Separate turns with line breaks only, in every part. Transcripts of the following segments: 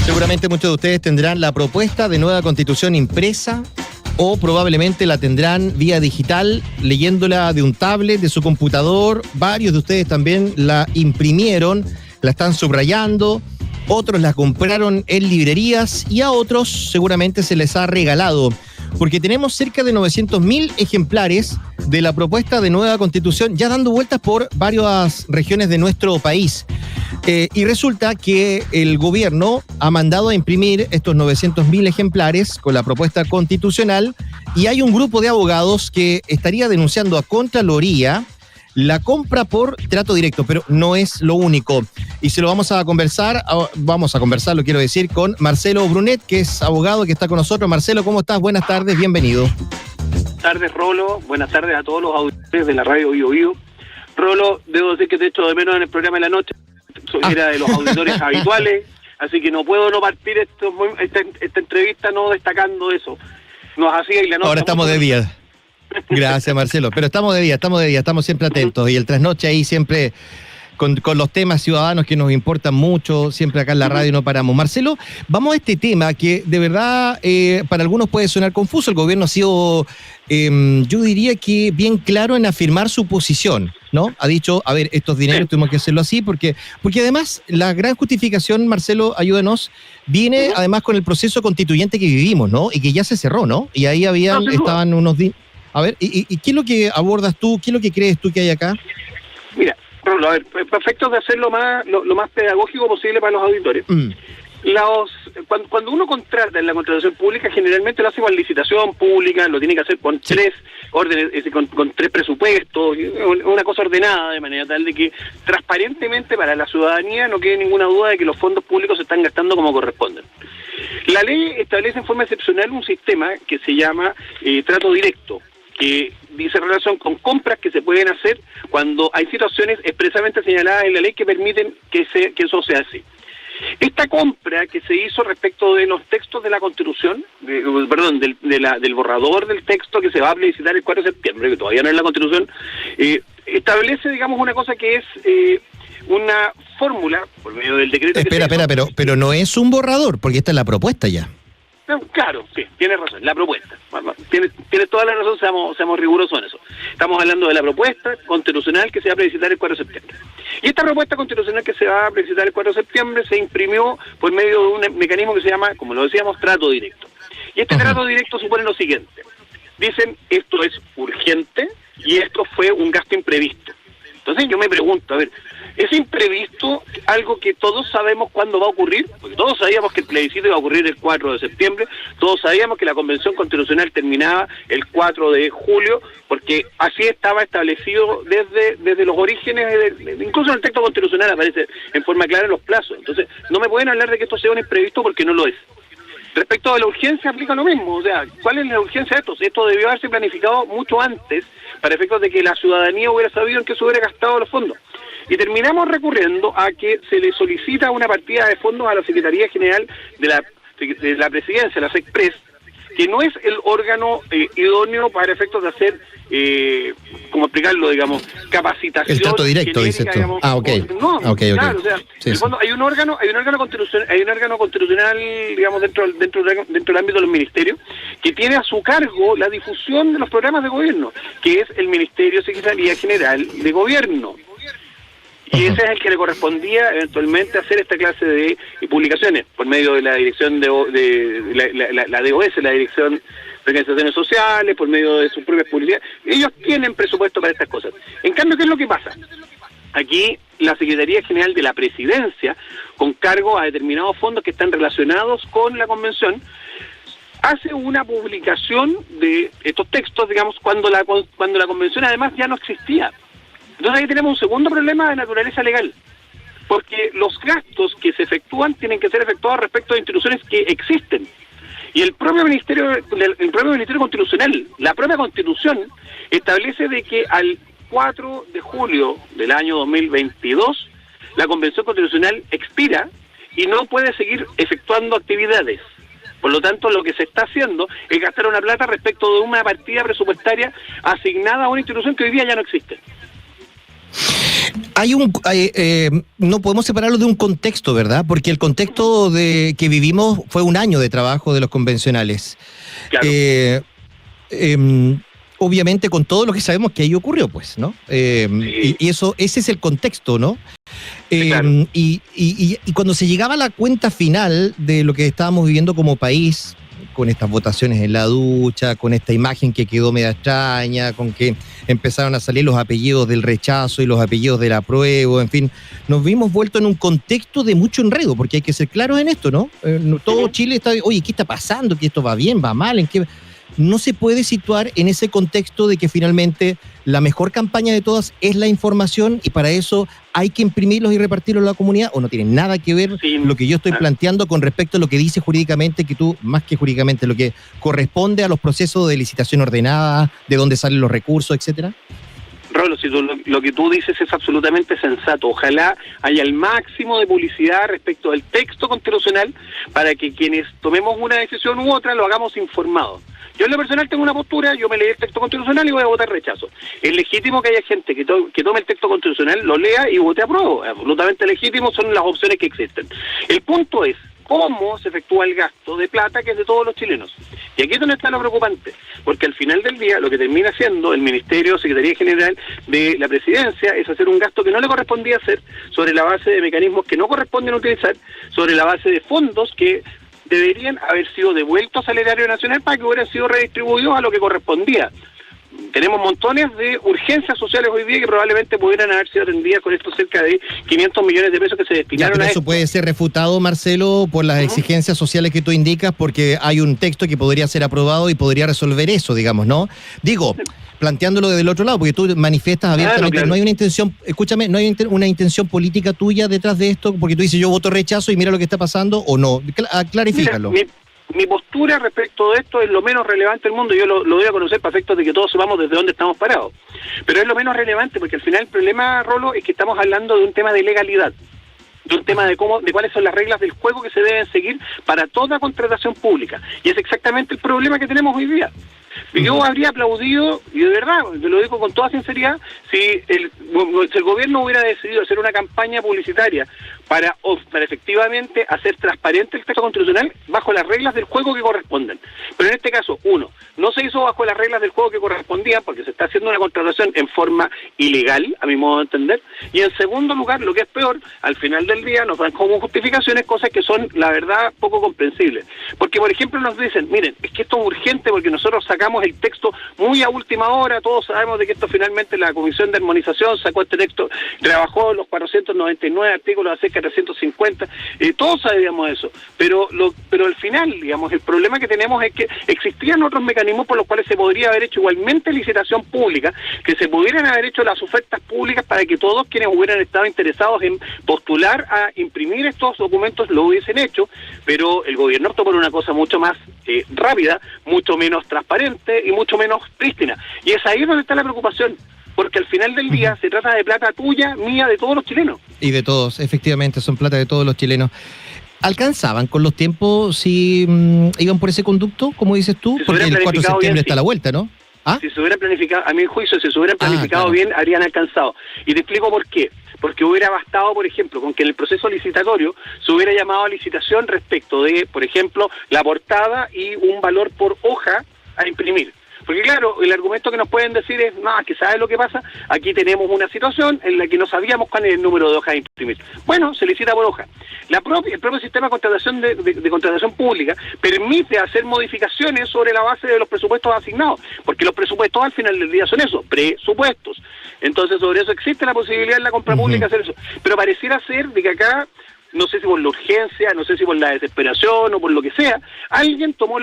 Seguramente muchos de ustedes tendrán la propuesta de nueva constitución impresa o probablemente la tendrán vía digital, leyéndola de un tablet, de su computador. Varios de ustedes también la imprimieron, la están subrayando, otros la compraron en librerías y a otros seguramente se les ha regalado, porque tenemos cerca de 900.000 ejemplares de la propuesta de nueva constitución ya dando vueltas por varias regiones de nuestro país. Y resulta que el gobierno ha mandado a imprimir estos 900.000 ejemplares con la propuesta constitucional y hay un grupo de abogados que estaría denunciando a Contraloría la compra por trato directo, pero no es lo único. Y se lo vamos a conversar, lo quiero decir, con Marcelo Brunet, que es abogado que está con nosotros. Marcelo, ¿cómo estás? Buenas tardes, bienvenido.
Buenas tardes, Rolo. Buenas tardes a todos los auditores de la radio Bio Bio. Rolo, debo decir que te echo de menos en el programa de la noche. Era de los auditores habituales, así que no puedo no partir esta entrevista no destacando eso. Nos hacía y la noche.
Ahora estamos de día. Gracias, Marcelo. Pero estamos de día, estamos siempre atentos. Y el trasnoche ahí siempre con los temas ciudadanos que nos importan mucho, siempre acá en la radio no paramos. Marcelo, vamos a este tema que de verdad para algunos puede sonar confuso. El gobierno ha sido, yo diría que bien claro en afirmar su posición, ¿no? Ha dicho, a ver, estos dineros tuvimos que hacerlo así, porque además la gran justificación, Marcelo, ayúdanos, viene además con el proceso constituyente que vivimos, ¿no? Y que ya se cerró, ¿no? Y ahí estaban unos... A ver, ¿y qué es lo que abordas tú? ¿Qué es lo que crees tú que hay acá?
Mira, Rolo, a ver, perfecto de hacer lo más pedagógico posible para los auditores. Cuando uno contrata en la contratación pública, generalmente lo hace con licitación pública, lo tiene que hacer con tres órdenes, con tres presupuestos, una cosa ordenada, de manera tal de que transparentemente para la ciudadanía no quede ninguna duda de que los fondos públicos se están gastando como corresponden. La ley establece en forma excepcional un sistema que se llama trato directo, que dice relación con compras que se pueden hacer cuando hay situaciones expresamente señaladas en la ley que permiten que eso se hace. Esta compra que se hizo respecto de los textos de la Constitución, del borrador del texto que se va a plebiscitar el 4 de septiembre, que todavía no es la Constitución, establece, digamos, una cosa que es una fórmula por medio del decreto.
Pero no es un borrador, porque esta es la propuesta ya.
Claro, sí, tienes razón, la propuesta. Tienes toda la razón, seamos rigurosos en eso. Estamos hablando de la propuesta constitucional que se va a plebiscitar el 4 de septiembre. Y esta propuesta constitucional que se va a plebiscitar el 4 de septiembre se imprimió por medio de un mecanismo que se llama, como lo decíamos, trato directo. Y este trato directo supone lo siguiente. Dicen, esto es urgente y esto fue un gasto imprevisto. Entonces yo me pregunto, a ver, ¿es imprevisto algo que todos sabemos cuándo va a ocurrir? Porque todos sabíamos que el plebiscito iba a ocurrir el 4 de septiembre, todos sabíamos que la Convención Constitucional terminaba el 4 de julio, porque así estaba establecido desde los orígenes, incluso en el texto constitucional aparece en forma clara los plazos. Entonces, no me pueden hablar de que esto sea un imprevisto porque no lo es. Respecto a la urgencia aplica lo mismo, o sea, ¿cuál es la urgencia de esto? Esto debió haberse planificado mucho antes para efectos de que la ciudadanía hubiera sabido en qué se hubiera gastado los fondos. Y terminamos recurriendo a que se le solicita una partida de fondos a la Secretaría General de la Presidencia, la SECPRES, que no es el órgano idóneo para efectos de hacer, ¿cómo explicarlo? Digamos, capacitación.
El trato directo, dices tú.
Digamos, claro, o sea, en el fondo hay un órgano constitucional, digamos, dentro del ámbito de los ministerios, que tiene a su cargo la difusión de los programas de gobierno, que es el Ministerio de Secretaría General de Gobierno. Y ese es el que le correspondía eventualmente hacer esta clase de publicaciones por medio de la dirección la DOS, la Dirección de Organizaciones Sociales, por medio de sus propias publicidades. Ellos tienen presupuesto para estas cosas. En cambio, ¿qué es lo que pasa? Aquí la Secretaría General de la Presidencia, con cargo a determinados fondos que están relacionados con la Convención, hace una publicación de estos textos, digamos, cuando la Convención además ya no existía. Entonces ahí tenemos un segundo problema de naturaleza legal, porque los gastos que se efectúan tienen que ser efectuados respecto de instituciones que existen. Y el propio Ministerio Constitucional, la propia Constitución, establece de que al 4 de julio del año 2022, la Convención Constitucional expira y no puede seguir efectuando actividades. Por lo tanto, lo que se está haciendo es gastar una plata respecto de una partida presupuestaria asignada a una institución que hoy día ya no existe.
No podemos separarlo de un contexto, ¿verdad? Porque el contexto que vivimos fue un año de trabajo de los convencionales.
Claro.
Obviamente con todo lo que sabemos que ahí ocurrió, pues, ¿no?
Sí.
Y ese es el contexto, ¿no?
Claro.
Y cuando se llegaba a la cuenta final de lo que estábamos viviendo como país, con estas votaciones en la ducha, con esta imagen que quedó media extraña, con que empezaron a salir los apellidos del rechazo y los apellidos del apruebo, en fin, nos vimos vueltos en un contexto de mucho enredo, porque hay que ser claros en esto, ¿no? Todo Chile está, oye, ¿qué está pasando? ¿Que esto va bien, va mal? ¿En qué? No se puede situar en ese contexto de que finalmente la mejor campaña de todas es la información y para eso hay que imprimirlos y repartirlos a la comunidad, o no tiene nada que ver lo que yo estoy planteando con respecto a lo que dice jurídicamente, que tú, más que jurídicamente, lo que corresponde a los procesos de licitación ordenada, de dónde salen los recursos, etcétera.
Rolo, si lo que tú dices es absolutamente sensato. Ojalá haya el máximo de publicidad respecto del texto constitucional para que quienes tomemos una decisión u otra lo hagamos informados. Yo en lo personal tengo una postura, yo me leí el texto constitucional y voy a votar rechazo. Es legítimo que haya gente que tome el texto constitucional, lo lea y vote apruebo. Absolutamente legítimo, son las opciones que existen. El punto es cómo se efectúa el gasto de plata que es de todos los chilenos. Y aquí es donde está lo preocupante, porque al final del día lo que termina haciendo el Ministerio, Secretaría General de la Presidencia es hacer un gasto que no le correspondía hacer sobre la base de mecanismos que no corresponden utilizar, sobre la base de fondos que deberían haber sido devueltos al erario nacional para que hubieran sido redistribuidos a lo que correspondía. Tenemos montones de urgencias sociales hoy día que probablemente pudieran haber sido atendidas con estos cerca de 500 millones de pesos que se destinaron a esto.
Eso puede ser refutado, Marcelo, por las exigencias sociales que tú indicas, porque hay un texto que podría ser aprobado y podría resolver eso, digamos, ¿no? Digo, planteándolo desde el otro lado, porque tú manifiestas abiertamente, claro. No hay una intención, escúchame, no hay una intención política tuya detrás de esto, porque tú dices yo voto rechazo y mira lo que está pasando, o no, clarifícalo.
Mi postura respecto de esto es lo menos relevante del mundo. Yo lo doy a conocer para efectos de que todos sepamos desde dónde estamos parados. Pero es lo menos relevante porque al final el problema, Rolo, es que estamos hablando de un tema de legalidad, de un tema de cuáles son las reglas del juego que se deben seguir para toda contratación pública. Y es exactamente el problema que tenemos hoy día. Yo habría aplaudido, y de verdad, te lo digo con toda sinceridad, si el gobierno hubiera decidido hacer una campaña publicitaria para efectivamente hacer transparente el texto constitucional bajo las reglas del juego que corresponden. Pero en este caso, no se hizo bajo las reglas del juego que correspondían porque se está haciendo una contratación en forma ilegal, a mi modo de entender, y en segundo lugar, lo que es peor, al final del día nos dan como justificaciones cosas que son, la verdad, poco comprensibles. Porque, por ejemplo, nos dicen, miren, es que esto es urgente porque nosotros sacamos el texto muy a última hora, todos sabemos de que esto finalmente la Comisión de Armonización sacó este texto, trabajó los 499 artículos acerca de 350, todos sabíamos eso, pero al final, digamos, el problema que tenemos es que existían otros mecanismos por los cuales se podría haber hecho igualmente licitación pública, que se pudieran haber hecho las ofertas públicas para que todos quienes hubieran estado interesados en postular a imprimir estos documentos lo hubiesen hecho, pero el gobierno optó por una cosa mucho más rápida, mucho menos transparente y mucho menos prístina. Y es ahí donde está la preocupación, porque al final del día se trata de plata tuya, mía, de todos los chilenos.
Y de todos, efectivamente, son plata de todos los chilenos. ¿Alcanzaban con los tiempos si iban por ese conducto, como dices tú? Porque el 4 de septiembre está a la vuelta, ¿no? ¿Ah?
Si se hubieran planificado, a mi juicio, si se hubieran planificado bien, habrían alcanzado. Y te explico por qué. Porque hubiera bastado, por ejemplo, con que en el proceso licitatorio se hubiera llamado a licitación respecto de, por ejemplo, la portada y un valor por hoja a imprimir. Porque claro, el argumento que nos pueden decir es, no, que ¿sabes lo que pasa? Aquí tenemos una situación en la que no sabíamos cuál es el número de hojas a imprimir. Bueno, se licita por hoja. El propio sistema de contratación de contratación pública permite hacer modificaciones sobre la base de los presupuestos asignados, porque los presupuestos al final del día son eso, presupuestos. Entonces sobre eso existe la posibilidad en la compra pública de hacer eso. Pero pareciera ser de que acá, no sé si por la urgencia, no sé si por la desesperación o por lo que sea, alguien tomó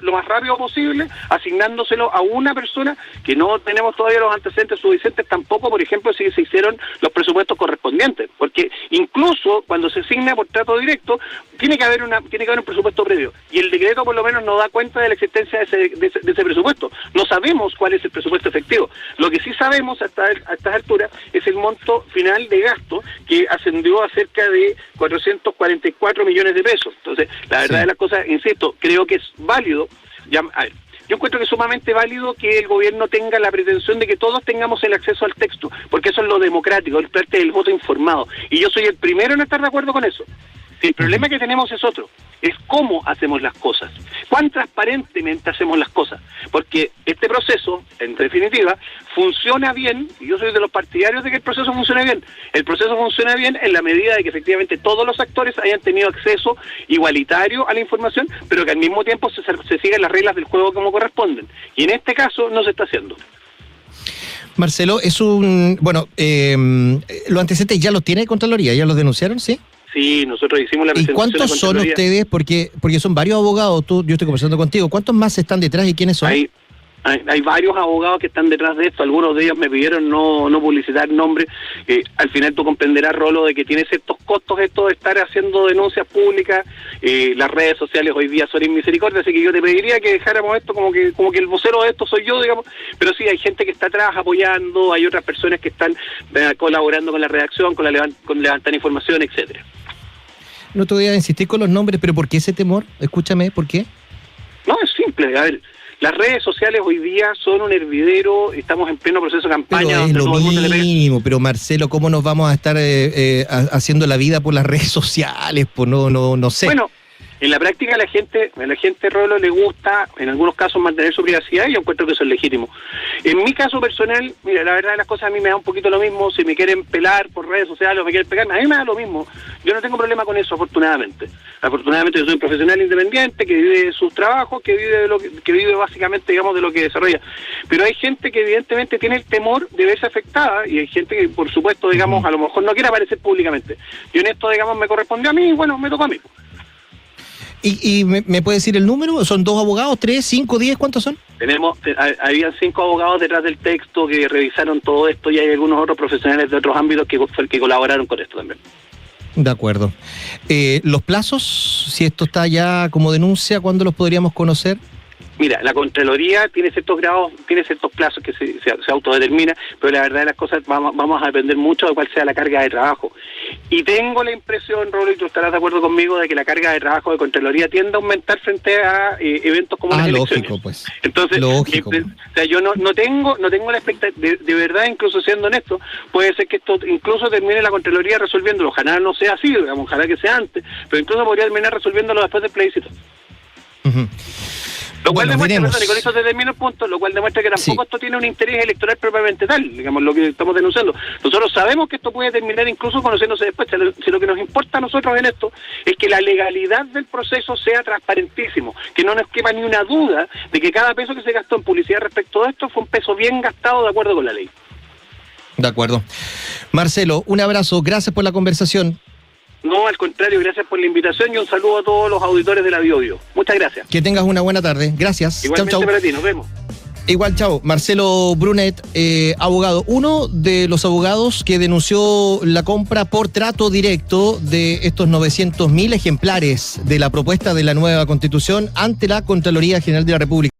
lo más rápido posible, asignándoselo a una persona que no tenemos todavía los antecedentes suficientes tampoco, por ejemplo, si se hicieron los presupuestos correspondientes, porque incluso cuando se asigna por trato directo, tiene que haber un presupuesto previo, y el decreto por lo menos no da cuenta de la existencia de ese presupuesto. No sabemos cuál es el presupuesto efectivo. Lo que sí sabemos a estas alturas es el monto final de gasto, que ascendió a cerca de 444 millones de pesos. Entonces, la verdad de las cosas, insisto, creo que es válido. yo encuentro que es sumamente válido que el gobierno tenga la pretensión de que todos tengamos el acceso al texto, porque eso es lo democrático, es parte del voto informado. Y yo soy el primero en estar de acuerdo con eso. El problema que tenemos es otro, es cómo hacemos las cosas, cuán transparentemente hacemos las cosas, porque este proceso, en definitiva, funciona bien, y yo soy de los partidarios de que el proceso funcione bien. El proceso funciona bien en la medida de que efectivamente todos los actores hayan tenido acceso igualitario a la información, pero que al mismo tiempo se sigan las reglas del juego como corresponden. Y en este caso no se está haciendo.
Marcelo, los antecedentes ya los tiene Contraloría, ¿ya los denunciaron, sí?
Sí, nosotros hicimos la presentación.
¿Y cuántos son ustedes? Porque son varios abogados, yo estoy conversando contigo. ¿Cuántos más están detrás y quiénes son?
Hay varios abogados que están detrás de esto. Algunos de ellos me pidieron no publicitar nombres. Al final tú comprenderás, Rolo, de que tiene ciertos costos esto de estar haciendo denuncias públicas. Las redes sociales hoy día son inmisericordia, así que yo te pediría que dejáramos esto como que el vocero de esto soy yo, digamos. Pero sí, hay gente que está atrás apoyando, hay otras personas que están colaborando con la redacción, con levantar información, etcétera.
No te voy a insistir con los nombres, pero ¿por qué ese temor? Escúchame, ¿por qué?
No, es simple. A ver, las redes sociales hoy día son un hervidero, estamos en pleno proceso de campaña.
Pero es lo mínimo, pero Marcelo, ¿cómo nos vamos a estar haciendo la vida por las redes sociales? Pues no sé.
Bueno, en la práctica a la gente, Rolo, le gusta, en algunos casos, mantener su privacidad, y yo encuentro que eso es legítimo. En mi caso personal, mira, la verdad de las cosas a mí me da un poquito lo mismo, si me quieren pelar por redes sociales o me quieren pegar, a mí me da lo mismo. Yo no tengo problema con eso, afortunadamente. Afortunadamente yo soy un profesional independiente que vive de sus trabajos, que vive básicamente, digamos, de lo que desarrolla. Pero hay gente que evidentemente tiene el temor de verse afectada, y hay gente que, por supuesto, digamos, a lo mejor no quiere aparecer públicamente. Y en esto, digamos, me correspondió a mí, bueno, me tocó a mí.
¿Y me puede decir el número? ¿Son 2 abogados, 3, 5, 10? ¿Cuántos son?
Habían 5 abogados detrás del texto que revisaron todo esto, y hay algunos otros profesionales de otros ámbitos que colaboraron con esto también. De
acuerdo. ¿Los plazos, si esto está ya como denuncia, cuándo los podríamos conocer?
Mira, la Contraloría tiene ciertos grados, tiene ciertos plazos que se autodetermina, pero la verdad de las cosas vamos a depender mucho de cuál sea la carga de trabajo. Y tengo la impresión, Rolo, y tú estarás de acuerdo conmigo, de que la carga de trabajo de Contraloría tiende a aumentar frente a eventos como las elecciones.
Lógico, pues.
Entonces, o sea, yo no tengo la expectativa, de verdad, incluso siendo honesto, puede ser que esto incluso termine la Contraloría resolviéndolo. Ojalá no sea así, digamos, ojalá que sea antes, pero incluso podría terminar resolviéndolo después del plebiscito.
Uh-huh.
Lo cual demuestra, y con eso te termino el punto, lo cual demuestra que tampoco esto tiene un interés electoral propiamente tal, digamos, lo que estamos denunciando. Nosotros sabemos que esto puede terminar incluso conociéndose después. Si lo que nos importa a nosotros en esto es que la legalidad del proceso sea transparentísimo, que no nos quepa ni una duda de que cada peso que se gastó en publicidad respecto a esto fue un peso bien gastado de acuerdo con la ley.
De acuerdo. Marcelo, un abrazo, gracias por la conversación.
No, al contrario, gracias por la invitación y un saludo a todos los auditores de la Bio. Muchas gracias.
Que tengas una buena tarde. Gracias.
Igualmente
chau.
Para ti, nos vemos.
Igual, chao. Marcelo Brunet, abogado. Uno de los abogados que denunció la compra por trato directo de estos 900.000 ejemplares de la propuesta de la nueva Constitución ante la Contraloría General de la República.